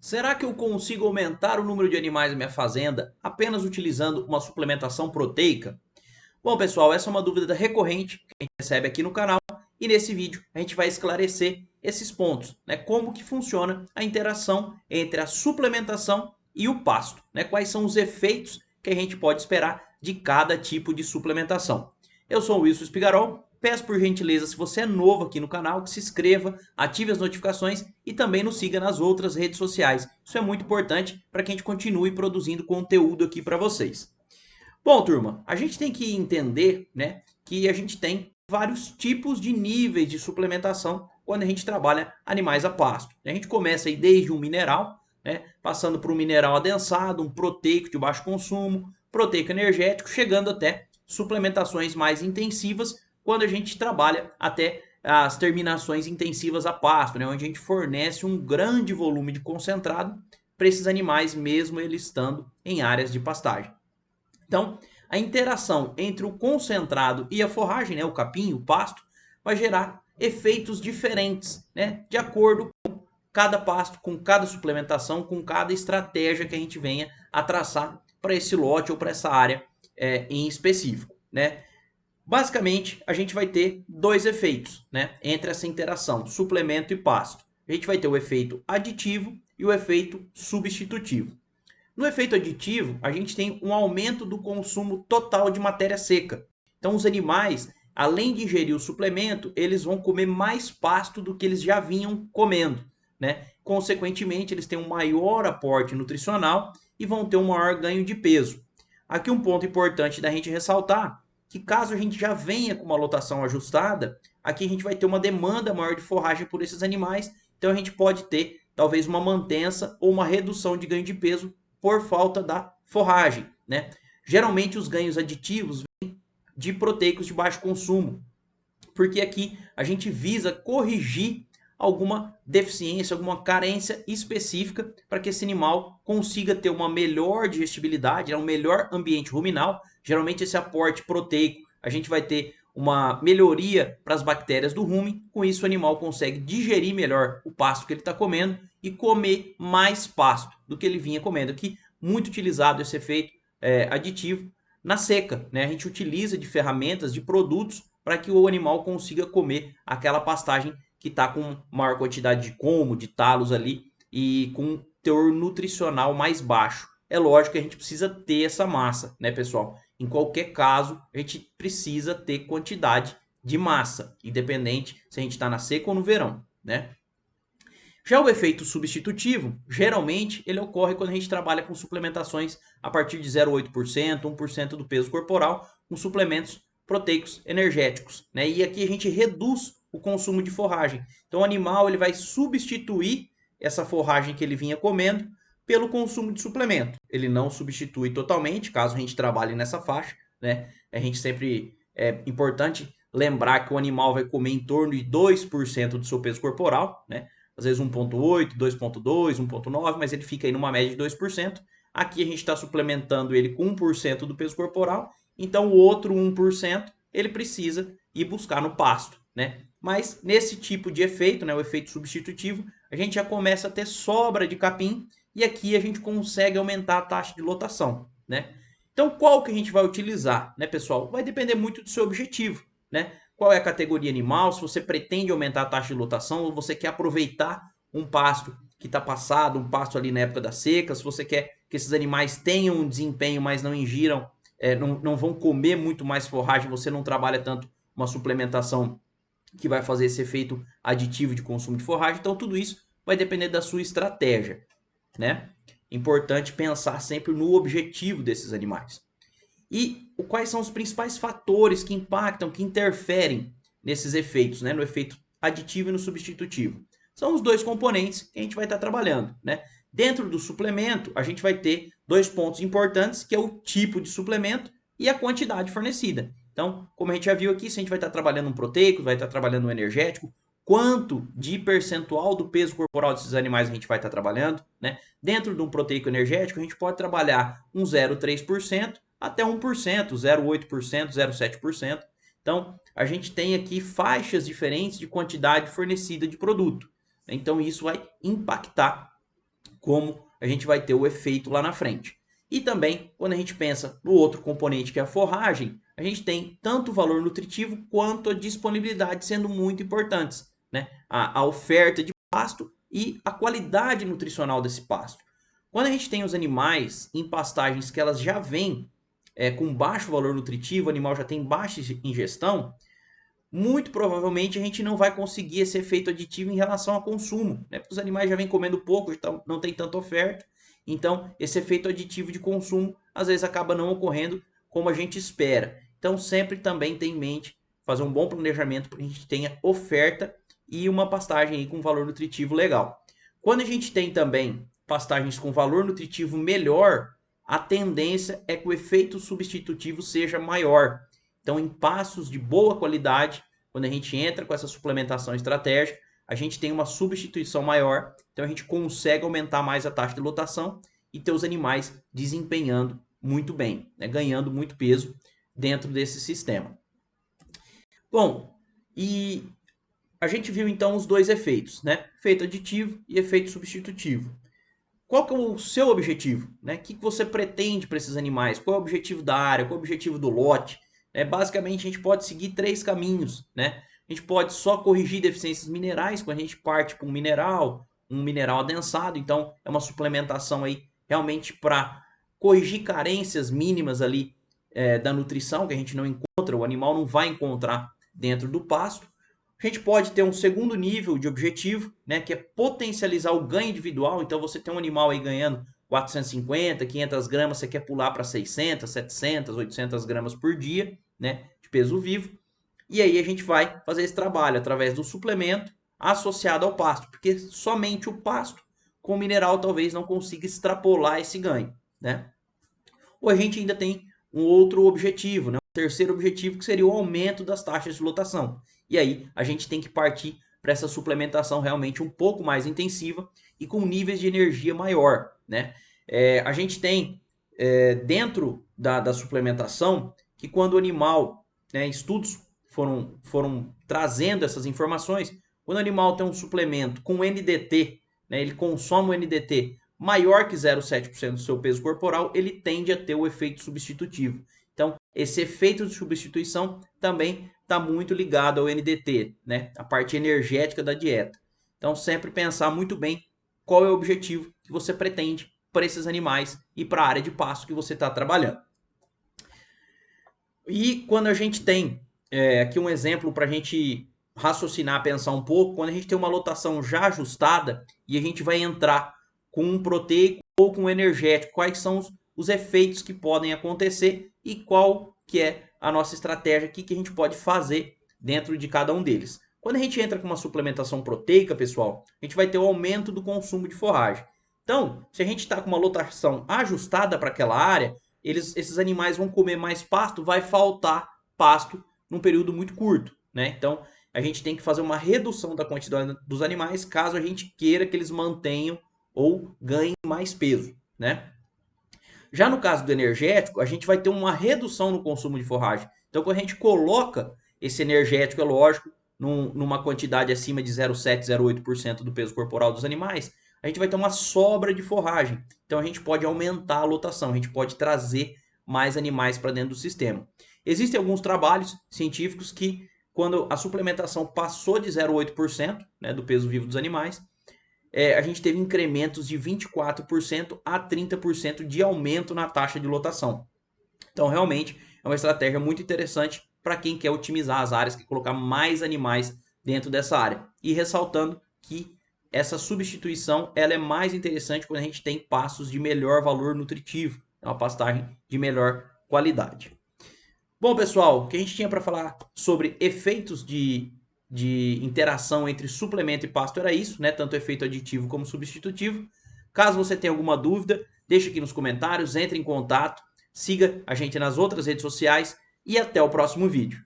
Será que eu consigo aumentar o número de animais na minha fazenda apenas utilizando uma suplementação proteica? Bom, pessoal, essa é uma dúvida recorrente que a gente recebe aqui no canal e nesse vídeo a gente vai esclarecer esses pontos, né? Como que funciona a interação entre a suplementação e o pasto, né? Quais são os efeitos que a gente pode esperar de cada tipo de suplementação. Eu sou o Wilson Spigarol, peço por gentileza, se você é novo aqui no canal, que se inscreva, ative as notificações e também nos siga nas outras redes sociais. Isso é muito importante para que a gente continue produzindo conteúdo aqui para vocês. Bom, turma, a gente tem que entender, né, que a gente tem vários tipos de níveis de suplementação quando a gente trabalha animais a pasto. A gente começa aí desde um mineral, né, passando por um mineral adensado, um proteico de baixo consumo, proteico energético, chegando até suplementações mais intensivas quando a gente trabalha até as terminações intensivas a pasto, né, onde a gente fornece um grande volume de concentrado para esses animais, mesmo eles estando em áreas de pastagem. Então, a interação entre o concentrado e a forragem, né, o capim, o pasto, vai gerar efeitos diferentes, né, de acordo com cada pasto, com cada suplementação, com cada estratégia que a gente venha a traçar para esse lote ou para essa área em específico, né? Basicamente, a gente vai ter dois efeitos, né, entre essa interação suplemento e pasto. A gente vai ter o efeito aditivo e o efeito substitutivo. No efeito aditivo, a gente tem um aumento do consumo total de matéria seca. Então, os animais, além de ingerir o suplemento, eles vão comer mais pasto do que eles já vinham comendo, né? Consequentemente, eles têm um maior aporte nutricional e vão ter um maior ganho de peso. Aqui um ponto importante da gente ressaltar, que caso a gente já venha com uma lotação ajustada, aqui a gente vai ter uma demanda maior de forragem por esses animais, então a gente pode ter talvez uma mantença ou uma redução de ganho de peso por falta da forragem, né? Geralmente os ganhos aditivos vêm de proteicos de baixo consumo, porque aqui a gente visa corrigir alguma deficiência, alguma carência específica para que esse animal consiga ter uma melhor digestibilidade, um melhor ambiente ruminal. Geralmente esse aporte proteico a gente vai ter uma melhoria para as bactérias do rumen, com isso o animal consegue digerir melhor o pasto que ele está comendo e comer mais pasto do que ele vinha comendo. Aqui muito utilizado esse efeito aditivo na seca, né? A gente utiliza de ferramentas, de produtos para que o animal consiga comer aquela pastagem que está com maior quantidade de como, de talos ali e com um teor nutricional mais baixo. É lógico que a gente precisa ter essa massa, né, pessoal? Em qualquer caso, a gente precisa ter quantidade de massa, independente se a gente está na seca ou no verão, né? Já o efeito substitutivo, geralmente ele ocorre quando a gente trabalha com suplementações a partir de 0,8%, 1% do peso corporal, com suplementos proteicos energéticos, né? E aqui a gente reduz o consumo de forragem. Então o animal ele vai substituir essa forragem que ele vinha comendo pelo consumo de suplemento. Ele não substitui totalmente, caso a gente trabalhe nessa faixa, né? A gente sempre é importante lembrar que o animal vai comer em torno de 2% do seu peso corporal, né? Às vezes 1,8, 2,2, 1,9, mas ele fica aí numa média de 2%. Aqui a gente está suplementando ele com 1% do peso corporal, então o outro 1% ele precisa ir buscar no pasto, né? Mas nesse tipo de efeito, né, o efeito substitutivo, a gente já começa a ter sobra de capim e aqui a gente consegue aumentar a taxa de lotação, né? Então qual que a gente vai utilizar, né, pessoal? Vai depender muito do seu objetivo, né? Qual é a categoria animal, se você pretende aumentar a taxa de lotação ou você quer aproveitar um pasto que está passado, um pasto ali na época da seca, se você quer que esses animais tenham um desempenho, mas não ingiram, não vão comer muito mais forragem, você não trabalha tanto uma suplementação que vai fazer esse efeito aditivo de consumo de forragem, então tudo isso vai depender da sua estratégia, né? Importante pensar sempre no objetivo desses animais. E quais são os principais fatores que impactam, que interferem nesses efeitos, né? No efeito aditivo e no substitutivo. São os dois componentes que a gente vai estar trabalhando, né? Dentro do suplemento, a gente vai ter dois pontos importantes, que é o tipo de suplemento e a quantidade fornecida. Então, como a gente já viu aqui, se a gente vai estar trabalhando um proteico, vai estar trabalhando um energético, quanto de percentual do peso corporal desses animais a gente vai estar trabalhando, né? Dentro de um proteico energético, a gente pode trabalhar um 0,3% até 1%, 0,8%, 0,7%. Então, a gente tem aqui faixas diferentes de quantidade fornecida de produto. Então, isso vai impactar como a gente vai ter o efeito lá na frente. E também, quando a gente pensa no outro componente que é a forragem, a gente tem tanto o valor nutritivo quanto a disponibilidade sendo muito importantes, né? A oferta de pasto e a qualidade nutricional desse pasto. Quando a gente tem os animais em pastagens que elas já vêm com baixo valor nutritivo, o animal já tem baixa ingestão, muito provavelmente a gente não vai conseguir esse efeito aditivo em relação ao consumo, né? Porque os animais já vêm comendo pouco, então não tem tanta oferta, então esse efeito aditivo de consumo às vezes acaba não ocorrendo como a gente espera. Então sempre também tem em mente fazer um bom planejamento para que a gente tenha oferta e uma pastagem aí com valor nutritivo legal. Quando a gente tem também pastagens com valor nutritivo melhor, a tendência é que o efeito substitutivo seja maior. Então, em pastos de boa qualidade, quando a gente entra com essa suplementação estratégica, a gente tem uma substituição maior, então a gente consegue aumentar mais a taxa de lotação e ter os animais desempenhando muito bem, né? Ganhando muito peso dentro desse sistema. Bom, e a gente viu então os dois efeitos, né? Efeito aditivo e efeito substitutivo. Qual que é o seu objetivo, né? O que você pretende para esses animais? Qual é o objetivo da área? Qual é o objetivo do lote? Basicamente, a gente pode seguir 3 caminhos, né? A gente pode só corrigir deficiências minerais, quando a gente parte para um mineral adensado. Então, é uma suplementação aí realmente para corrigir carências mínimas ali da nutrição, que a gente não encontra, o animal não vai encontrar dentro do pasto. A gente pode ter um segundo nível de objetivo, né, que é potencializar o ganho individual. Então, você tem um animal aí ganhando 450, 500 gramas, você quer pular para 600, 700, 800 gramas por dia, né, de peso vivo. E aí a gente vai fazer esse trabalho através do suplemento associado ao pasto, porque somente o pasto com mineral talvez não consiga extrapolar esse ganho, né? Ou a gente ainda tem um outro objetivo, né? Um terceiro objetivo, que seria o aumento das taxas de lotação. E aí a gente tem que partir para essa suplementação realmente um pouco mais intensiva e com níveis de energia maior, né? A gente tem dentro da suplementação que quando o animal, né, estudos foram trazendo essas informações, quando o animal tem um suplemento com NDT, né, ele consome o NDT maior que 0,7% do seu peso corporal, ele tende a ter o efeito substitutivo. Então, esse efeito de substituição também está muito ligado ao NDT, né? A parte energética da dieta. Então, sempre pensar muito bem qual é o objetivo que você pretende para esses animais e para a área de pasto que você está trabalhando. E quando a gente tem aqui um exemplo para a gente raciocinar, pensar um pouco, quando a gente tem uma lotação já ajustada e a gente vai entrar com um proteico ou com um energético, quais são os efeitos que podem acontecer e qual que é a nossa estratégia, o que a gente pode fazer dentro de cada um deles. Quando a gente entra com uma suplementação proteica, pessoal, a gente vai ter o aumento do consumo de forragem. Então, se a gente está com uma lotação ajustada para aquela área, esses animais vão comer mais pasto, vai faltar pasto num período muito curto, né? Então, a gente tem que fazer uma redução da quantidade dos animais caso a gente queira que eles mantenham ou ganhem mais peso, né? Já no caso do energético, a gente vai ter uma redução no consumo de forragem. Então, quando a gente coloca esse energético, é lógico, numa quantidade acima de 0,7, 0,8% do peso corporal dos animais, a gente vai ter uma sobra de forragem. Então, a gente pode aumentar a lotação, a gente pode trazer mais animais para dentro do sistema. Existem alguns trabalhos científicos que, quando a suplementação passou de 0,8%, né, do peso vivo dos animais, a gente teve incrementos de 24% a 30% de aumento na taxa de lotação. Então, realmente, é uma estratégia muito interessante para quem quer otimizar as áreas, quer colocar mais animais dentro dessa área. E ressaltando que essa substituição ela é mais interessante quando a gente tem pastos de melhor valor nutritivo, é uma pastagem de melhor qualidade. Bom, pessoal, o que a gente tinha para falar sobre efeitos de interação entre suplemento e pasto era isso, né? Tanto efeito aditivo como substitutivo. Caso você tenha alguma dúvida, deixe aqui nos comentários, entre em contato, siga a gente nas outras redes sociais e até o próximo vídeo.